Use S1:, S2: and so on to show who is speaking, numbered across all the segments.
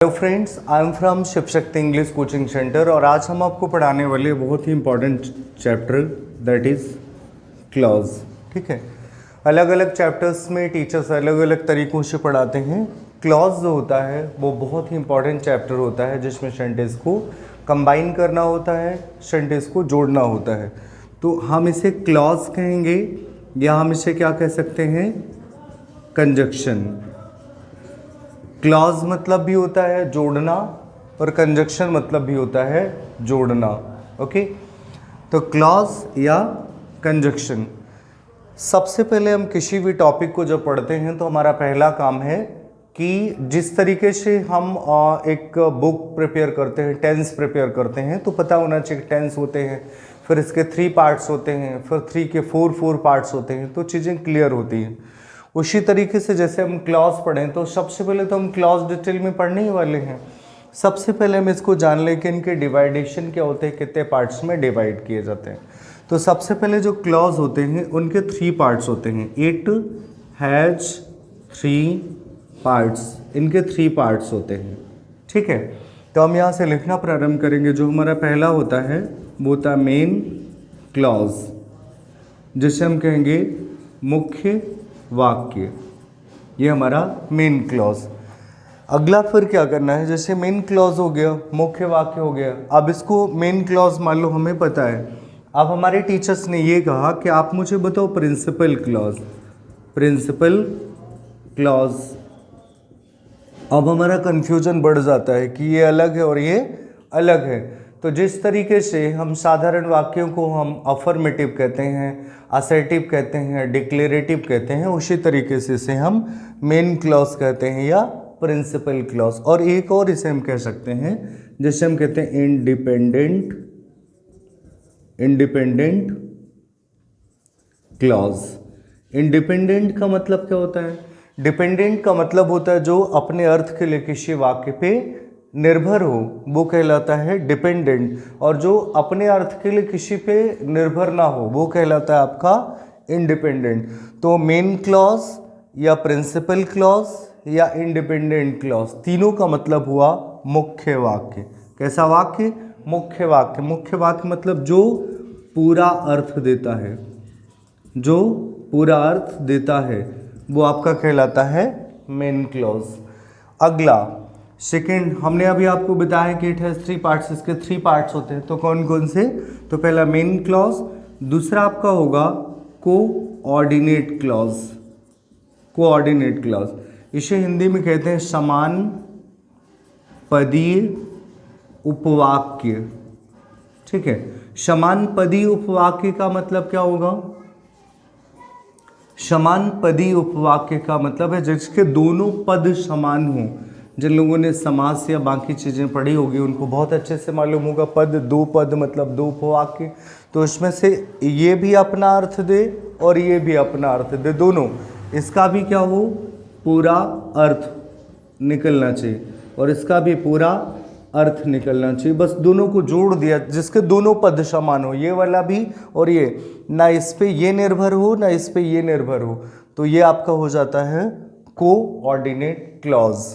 S1: Hello friends, I am from Shiv Shakti English coaching centre और आज हम आपको पढ़ाने वाले बहुत ही important chapter that is clause. ठीक है, अलग अलग चैप्टर्स में टीचर्स अलग अलग तरीक़ों से पढ़ाते हैं। क्लॉज जो होता है वो बहुत ही इंपॉर्टेंट चैप्टर होता है जिसमें सेंटेंस को कंबाइन करना होता है, सेंटेंस को जोड़ना होता है। तो हम इसे क्लॉज कहेंगे या हम इसे क्या कह सकते हैं, कंजक्शन। क्लॉज मतलब भी होता है जोड़ना और कंजक्शन मतलब भी होता है जोड़ना। ओके, तो क्लॉज या कंजक्शन। सबसे पहले हम किसी भी टॉपिक को जब पढ़ते हैं तो हमारा पहला काम है कि जिस तरीके से हम एक बुक प्रिपेयर करते हैं, टेंस प्रिपेयर करते हैं, तो पता होना चाहिए टेंस होते हैं, फिर इसके 3 पार्ट्स होते हैं, फिर 3 के 4 पार्ट्स होते हैं, तो चीज़ें क्लियर होती हैं। उसी तरीके से जैसे हम क्लॉज पढ़ें तो सबसे पहले तो हम क्लॉज डिटेल में पढ़ने ही वाले हैं। सबसे पहले हम इसको जान लें कि इनके डिवाइडेशन क्या होते हैं, कितने पार्ट्स में डिवाइड किए जाते हैं। तो सबसे पहले जो क्लॉज होते हैं उनके 3 पार्ट्स होते हैं। इट हैज़ 3 पार्ट्स, इनके 3 पार्ट्स होते हैं। ठीक है, तो हम यहाँ से लिखना प्रारंभ करेंगे। जो हमारा पहला होता है वो होता है मेन क्लॉज, जिसे हम कहेंगे मुख्य वाक्य। ये हमारा मेन क्लॉज। अगला फिर क्या करना है, जैसे मेन क्लॉज हो गया, मुख्य वाक्य हो गया। अब इसको मेन क्लॉज मान लो हमें पता है। अब हमारे टीचर्स ने ये कहा कि आप मुझे बताओ प्रिंसिपल क्लॉज। प्रिंसिपल क्लॉज, अब हमारा कन्फ्यूजन बढ़ जाता है कि ये अलग है और ये अलग है। तो जिस तरीके से हम साधारण वाक्यों को हम अफर्मेटिव कहते हैं, असर्टिव कहते हैं, डिक्लेरेटिव कहते हैं, उसी तरीके से इसे हम मेन क्लॉज कहते हैं या प्रिंसिपल क्लॉज। और एक और इसे हम कह सकते हैं जैसे हम कहते हैं इंडिपेंडेंट क्लॉज। इंडिपेंडेंट का मतलब क्या होता है? डिपेंडेंट का मतलब होता है जो अपने अर्थ के लिए किसी वाक्य पे निर्भर हो, वो कहलाता है डिपेंडेंट। और जो अपने अर्थ के लिए किसी पे निर्भर ना हो वो कहलाता है आपका इंडिपेंडेंट। तो मेन क्लॉज या प्रिंसिपल क्लॉज या इंडिपेंडेंट क्लॉज, तीनों का मतलब हुआ मुख्य वाक्य। कैसा वाक्य? मुख्य वाक्य। मुख्य वाक्य मतलब जो पूरा अर्थ देता है, जो पूरा अर्थ देता है वो आपका कहलाता है मेन क्लॉज। अगला सेकेंड, हमने अभी आपको बताया कि इट हैज़ 3 पार्ट्स, इसके 3 पार्ट्स होते हैं। तो कौन कौन से? तो पहला मेन क्लॉज, दूसरा आपका होगा कोऑर्डिनेट क्लॉज। कोऑर्डिनेट क्लॉज इसे हिंदी में कहते हैं समान पदीय उपवाक्य। ठीक है, समान पदीय उपवाक्य का मतलब क्या होगा? समान पदीय उपवाक्य का मतलब है जिसके दोनों पद समान हों। जिन लोगों ने समास या बाकी चीज़ें पढ़ी होगी उनको बहुत अच्छे से मालूम होगा, पद, 2 पद मतलब 2 उपवाक्य। तो इसमें से ये भी अपना अर्थ दे और ये भी अपना अर्थ दे, दोनों, इसका भी क्या हो, पूरा अर्थ निकलना चाहिए और इसका भी पूरा अर्थ निकलना चाहिए। बस दोनों को जोड़ दिया जिसके दोनों पद समान हो, ये वाला भी और ये, ना इस पे ये निर्भर हो ना इस पे ये निर्भर हो, तो ये आपका हो जाता है कोऑर्डिनेट क्लॉज।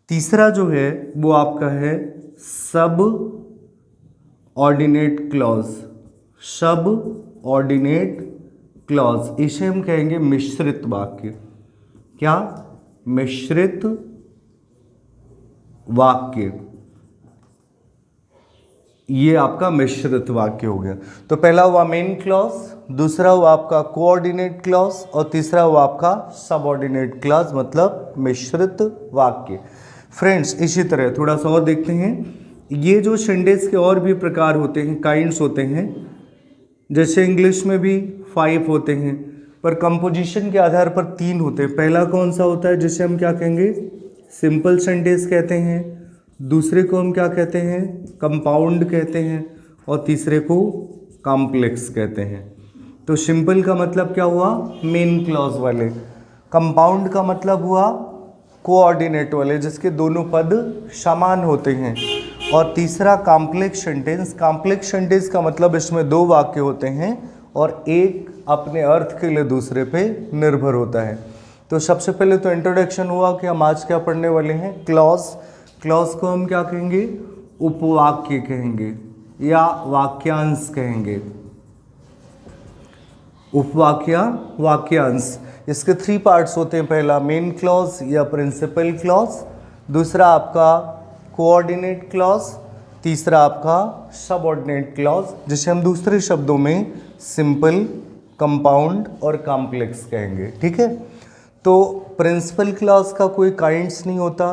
S1: तीसरा जो है वो आपका है सब ऑर्डिनेट क्लॉज। सब ऑर्डिनेट क्लॉज, इसे हम कहेंगे मिश्रित वाक्य। क्या? मिश्रित वाक्य। ये आपका मिश्रित वाक्य हो गया। तो पहला हुआ मेन क्लॉज, दूसरा हुआ आपका कोऑर्डिनेट क्लॉज और तीसरा हुआ आपका सबऑर्डिनेट क्लॉज मतलब मिश्रित वाक्य। फ्रेंड्स, इसी तरह थोड़ा सा और देखते हैं। ये जो सेंटेंस के और भी प्रकार होते हैं, काइंड्स होते हैं, जैसे इंग्लिश में भी 5 होते हैं, पर कंपोजिशन के आधार पर 3 होते हैं। पहला कौन सा होता है जिसे हम क्या कहेंगे, सिंपल सेंटेंस कहते हैं, दूसरे को हम क्या कहते हैं, कंपाउंड कहते हैं, और तीसरे को कॉम्प्लेक्स कहते हैं। तो सिंपल का मतलब क्या हुआ, मेन क्लॉज वाले। कंपाउंड का मतलब हुआ कोऑर्डिनेट वाले जिसके दोनों पद समान होते हैं। और तीसरा कॉम्प्लेक्स सेंटेंस। कॉम्प्लेक्स सेंटेंस का मतलब इसमें 2 वाक्य होते हैं और एक अपने अर्थ के लिए दूसरे पे निर्भर होता है। तो सबसे पहले तो इंट्रोडक्शन हुआ कि हम आज क्या पढ़ने वाले हैं, क्लॉज। क्लॉज को हम क्या कहेंगे, उपवाक्य कहेंगे या वाक्यांश कहेंगे, उपवाक्य वाक्यांश। इसके 3 पार्ट्स होते हैं, पहला मेन क्लॉज या प्रिंसिपल क्लॉज, दूसरा आपका कोऑर्डिनेट क्लॉज, तीसरा आपका सबऑर्डिनेट क्लॉज, जिसे हम दूसरे शब्दों में सिंपल, कंपाउंड और कॉम्प्लेक्स कहेंगे। ठीक है, तो प्रिंसिपल क्लॉज का कोई काइंड्स नहीं होता,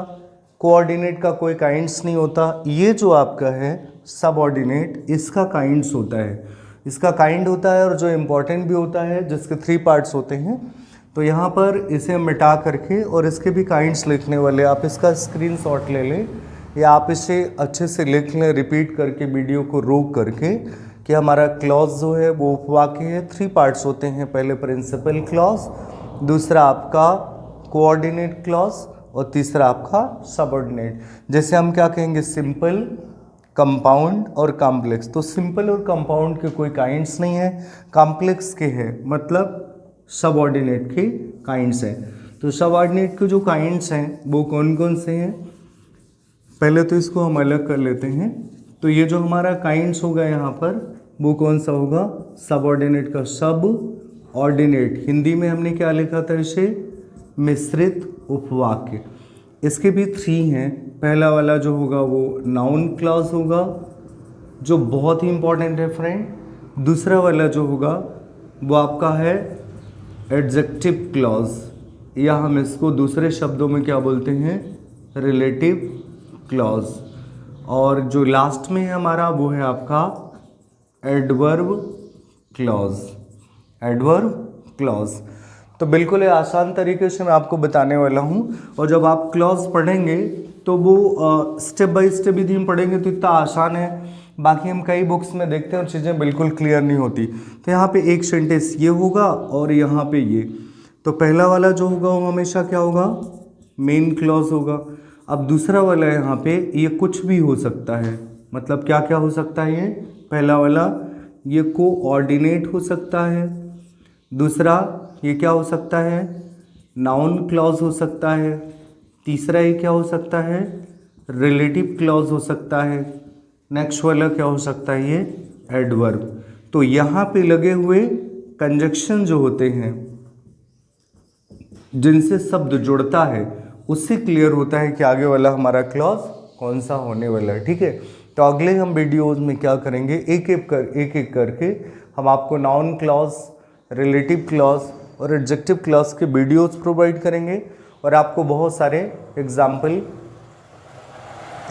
S1: कोऑर्डिनेट का कोई काइंड्स नहीं होता, ये जो आपका है सबऑर्डिनेट, इसका काइंड्स होता है, इसका काइंड होता है और जो इम्पोर्टेंट भी होता है, जिसके 3 पार्ट्स होते हैं। तो यहाँ पर इसे मिटा करके और इसके भी काइंड्स लिखने वाले, आप इसका स्क्रीनशॉट ले लें या आप इसे अच्छे से लिख लें रिपीट करके, वीडियो को रोक करके, कि हमारा क्लॉज जो है वो उपवाक्य है। 3 पार्ट्स होते हैं, पहले प्रिंसिपल क्लॉज, दूसरा आपका कोऑर्डिनेट क्लॉज और तीसरा आपका सबऑर्डिनेट। जैसे हम क्या कहेंगे, सिंपल, कंपाउंड और कॉम्प्लेक्स। तो सिंपल और कंपाउंड के कोई काइंड्स नहीं है, कॉम्प्लेक्स के हैं, मतलब सबऑर्डिनेट के काइंड्स हैं। तो सबऑर्डिनेट के जो काइंड्स हैं वो कौन कौन से हैं, पहले तो इसको हम अलग कर लेते हैं। तो ये जो हमारा काइंड्स होगा यहाँ पर, वो कौन सा होगा, सबऑर्डिनेट का सब ऑर्डिनेट, हिंदी में हमने क्या लिखा था इसे, मिश्रित उपवाक्य। इसके भी 3 हैं, पहला वाला जो होगा वो नाउन क्लॉज होगा, जो बहुत ही इंपॉर्टेंट है फ्रेंड। दूसरा वाला जो होगा वो आपका है एडजेक्टिव क्लॉज, या हम इसको दूसरे शब्दों में क्या बोलते हैं, रिलेटिव क्लॉज। और जो लास्ट में है हमारा वो है आपका एडवर्ब क्लॉज, एडवर्ब क्लॉज। तो बिल्कुल आसान तरीके से मैं आपको बताने वाला हूँ, और जब आप क्लॉज पढ़ेंगे तो वो स्टेप बाय स्टेप यदि हम पढ़ेंगे तो इतना आसान है। बाकी हम कई बुक्स में देखते हैं और चीज़ें बिल्कुल क्लियर नहीं होती। तो यहाँ पे एक सेंटेंस ये होगा और यहाँ पे ये, तो पहला वाला जो होगा वो हमेशा क्या होगा, मेन क्लॉज होगा। अब दूसरा वाला यहाँ पे ये कुछ भी हो सकता है, मतलब क्या क्या हो सकता है, ये पहला वाला ये कोऑर्डिनेट हो सकता है, दूसरा ये क्या हो सकता है, नाउन क्लॉज हो सकता है, तीसरा ये क्या हो सकता है, रिलेटिव क्लॉज हो सकता है, नेक्स्ट वाला क्या हो सकता है, ये एडवर्ब। तो यहाँ पे लगे हुए कंजक्शन जो होते हैं, जिनसे शब्द जुड़ता है, उससे क्लियर होता है कि आगे वाला हमारा क्लॉज कौन सा होने वाला है। ठीक है, तो अगले हम वीडियोस में क्या करेंगे, एक एक करके हम आपको नाउन क्लॉज, रिलेटिव क्लॉज और एडजेक्टिव क्लॉज के वीडियोस प्रोवाइड करेंगे, और आपको बहुत सारे एग्जाम्पल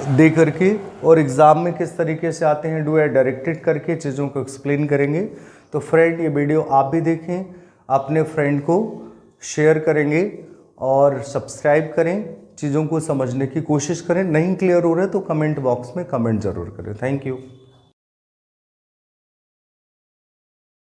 S1: दे करके और एग्ज़ाम में किस तरीके से आते हैं, डू या डायरेक्टेड करके चीज़ों को एक्सप्लेन करेंगे। तो फ्रेंड ये वीडियो आप भी देखें, अपने फ्रेंड को शेयर करेंगे और सब्सक्राइब करें, चीज़ों को समझने की कोशिश करें। नहीं क्लियर हो रहा है तो कमेंट बॉक्स में कमेंट ज़रूर करें। Thank you.